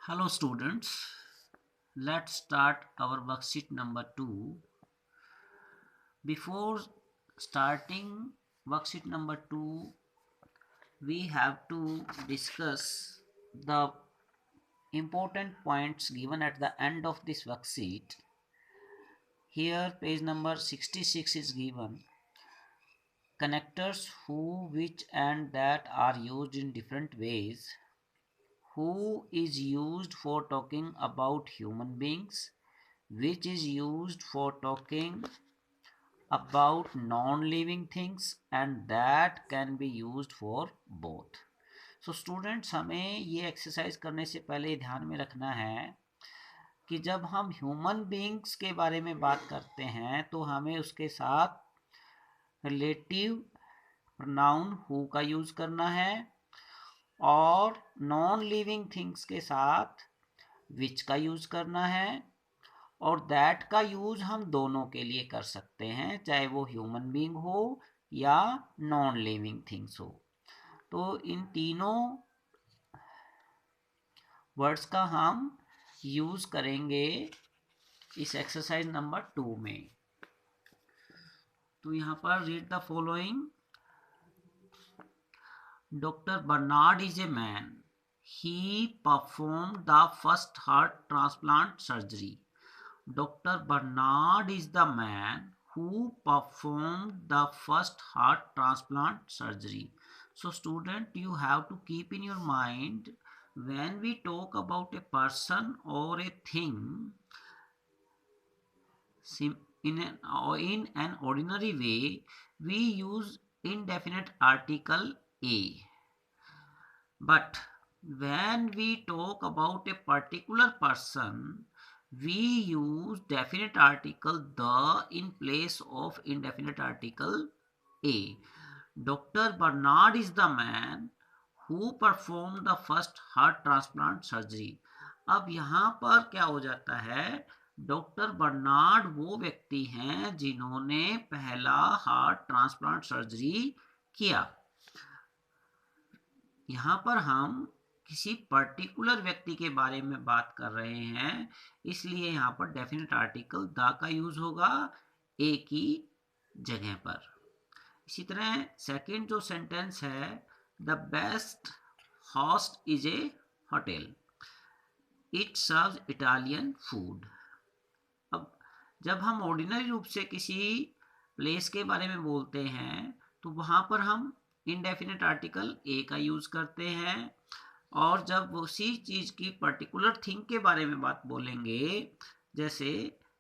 Hello students, let's start our worksheet number 2. Before starting worksheet number 2, we have to discuss the important points given at the end of this worksheet. Here page number 66 is given. Connectors who, which and that are used in different ways. Who is used for talking about human beings, which is used for talking about non-living things and that can be used for both. So students, हमें ये exercise करने से पहले ध्यान में रखना है कि जब हम ह्यूमन बीइंग्स के बारे में बात करते हैं तो हमें उसके साथ रिलेटिव प्रोनाउन हु का यूज करना है और नॉन लिविंग थिंग्स के साथ विच का यूज करना है और दैट का यूज हम दोनों के लिए कर सकते हैं, चाहे वो ह्यूमन बीइंग हो या नॉन लिविंग थिंग्स हो। तो इन तीनों वर्ड्स का हम यूज करेंगे इस एक्सरसाइज नंबर 2 में। तो यहाँ पर read the following. Doctor Bernard is a man, he perform the first heart transplant surgery. Dr. Bernard is the man who performed the first heart transplant surgery. So student, you have to keep in your mind when we talk about a person or a thing in an ordinary way, we use indefinite article a. But when we talk about a particular person, we use definite article the in place of indefinite article a. Dr. Bernard is the man who performed the first heart transplant surgery. अब यहाँ पर क्या हो जाता है, doctor Bernard वो व्यक्ति हैं जिन्होंने पहला हार्ट ट्रांसप्लांट सर्जरी किया। यहाँ पर हम किसी पर्टिकुलर व्यक्ति के बारे में बात कर रहे हैं, इसलिए यहाँ पर डेफिनेट आर्टिकल द का यूज होगा ए की जगह पर। इसी तरह सेकंड जो सेंटेंस है, the best host is a hotel, it serves Italian food. अब जब हम ऑर्डिनरी रूप से किसी प्लेस के बारे में बोलते हैं तो वहाँ पर हम इनडेफिनेट आर्टिकल ए का यूज करते हैं, और जब उसी चीज की पर्टिकुलर थिंग के बारे में बात बोलेंगे, जैसे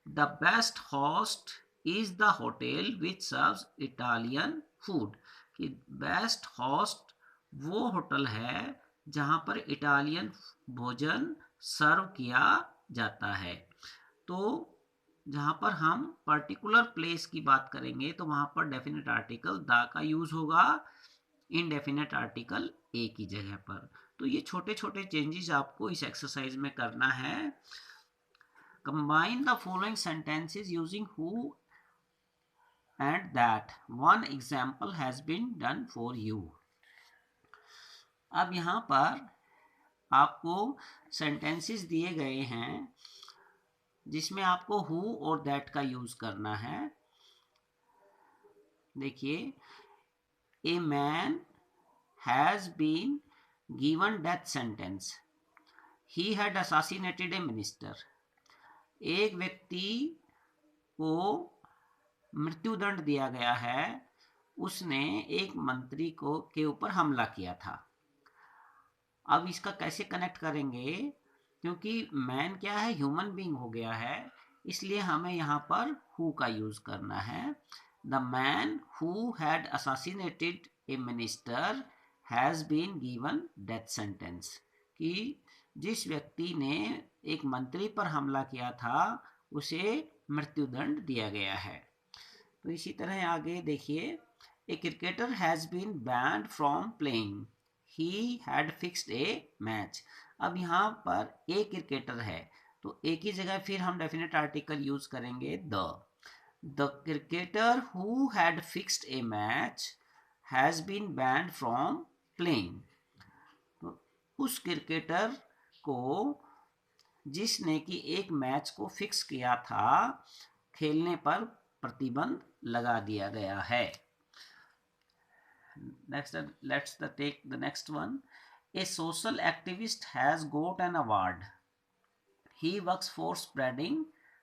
the best host is the hotel which serves Italian food, कि बेस्ट होस्ट वो होटल है जहाँ पर इटालियन भोजन सर्व किया जाता है। तो जहाँ पर हम पर्टिकुलर प्लेस की बात करेंगे तो वहाँ पर डेफिनेट आर्टिकल द का यूज होगा इनडेफिनेट आर्टिकल ए की जगह पर। तो ये छोटे छोटे चेंजेस आपको इस एक्सरसाइज में करना है। Combine the following sentences using who and that, one example has been done for you. अब यहाँ पर आपको सेंटेंसेस दिए गए हैं जिसमें आपको हु और दैट का यूज करना है। देखिए, a man has been given death sentence, he had assassinated a minister। एक व्यक्ति को मृत्युदंड दिया गया है, उसने एक मंत्री को के ऊपर हमला किया था। अब इसका कैसे कनेक्ट करेंगे, क्योंकि मैन क्या है, ह्यूमन बीइंग हो गया है, इसलिए हमें यहाँ पर हु का यूज करना है। The man who had assassinated a minister has been given death sentence, कि जिस व्यक्ति ने एक मंत्री पर हमला किया था उसे मृत्युदंड दिया गया है। तो इसी तरह आगे देखिए, a cricketer has been banned from playing, he had fixed a match. अब यहाँ पर ए क्रिकेटर है तो ए की जगह फिर हम डेफिनेट आर्टिकल यूज करेंगे the cricketer who had fixed a match has been banned from playing. तो उस क्रिकेटर को जिसने कि एक मैच को फिक्स किया था, खेलने पर प्रतिबंध लगा दिया गया है। Next, let's take the next one. A social activist has got an award. He works for spreading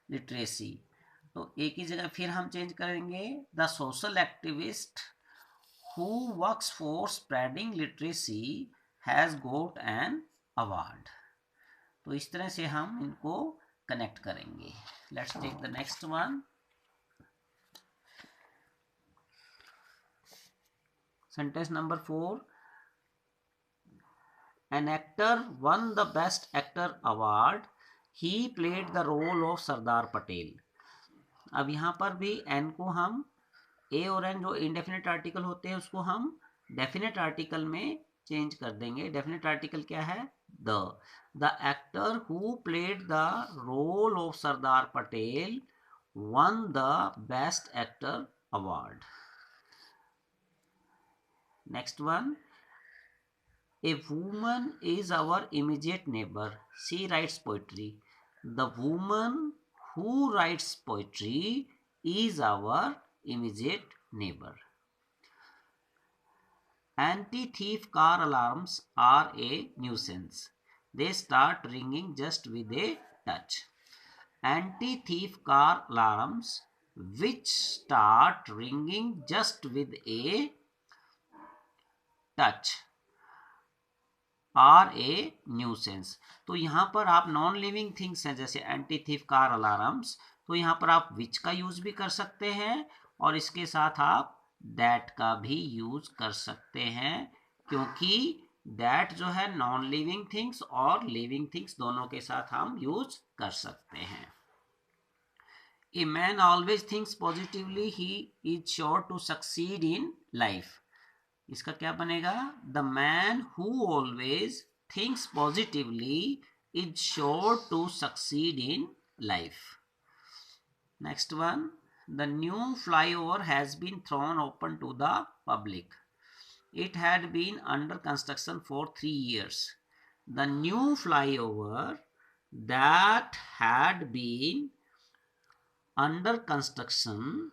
literacy. तो एक ही जगह फिर हम चेंज करेंगे, the social activist who works for spreading literacy has got an award. तो इस तरह से हम इनको कनेक्ट करेंगे. Let's take the next one. Sentence number 4. An actor won the Best Actor award. He played the role of Sardar Patel. अब यहाँ पर भी एन को हम ए और एन जो इंडेफिनिट आर्टिकल होते हैं उसको हम डेफिनेट आर्टिकल में चेंज कर देंगे. डेफिनेट आर्टिकल क्या है? The actor who played the role of Sardar Patel won the best actor award. Next one. A woman is our immediate neighbor. She writes poetry. The woman who writes poetry is our immediate neighbor. Anti-thief car alarms are a nuisance. They start ringing just with a touch. Anti-thief car alarms which start ringing just with a touch are a nuisance. तो यहाँ पर आप non living things हैं जैसे anti thief car alarms, तो यहाँ पर आप विच का यूज भी कर सकते हैं और इसके साथ आप दैट का भी यूज कर सकते हैं, क्योंकि दैट जो है नॉन लिविंग थिंग्स और लिविंग थिंग्स दोनों के साथ हम यूज कर सकते हैं. A man always thinks positively, he is sure to succeed in life. इसका क्या बनेगा? The man who always thinks positively is sure to succeed in life. Next one. The new flyover has been thrown open to the public. It had been under construction for 3 years. The new flyover that had been under construction.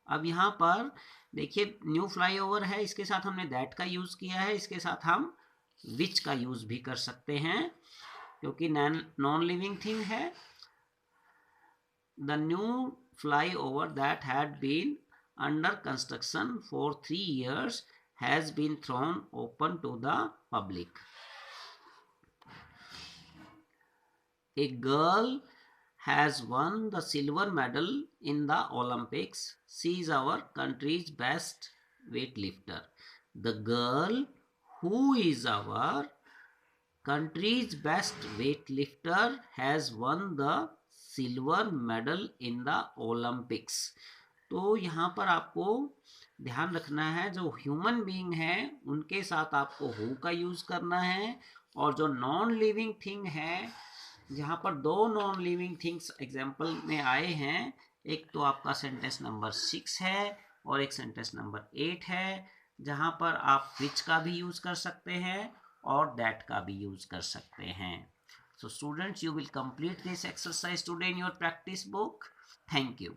अब यहाँ पर देखिए new flyover है, इसके साथ हमने that का use किया है, इसके साथ हम विच का यूज भी कर सकते हैं क्योंकि नॉन लिविंग थिंग है. The new flyover that had been under construction for 3 years has been thrown open to the public. A girl has won the silver medal in the Olympics. She is our country's best weightlifter. The girl who is our country's best weightlifter has won the silver medal in the Olympics. तो यहाँ पर आपको ध्यान रखना है जो human being है उनके साथ आपको हु का यूज करना है, और जो नॉन लिविंग थिंग है जहाँ पर 2 नॉन लिविंग थिंग्स एग्जाम्पल में आए हैं, एक तो आपका सेंटेंस नंबर 6 है और एक सेंटेंस नंबर 8 है, जहाँ पर आप विच का भी यूज कर सकते हैं और दैट का भी यूज कर सकते हैं. So students, you will complete this exercise today in your practice book. Thank you.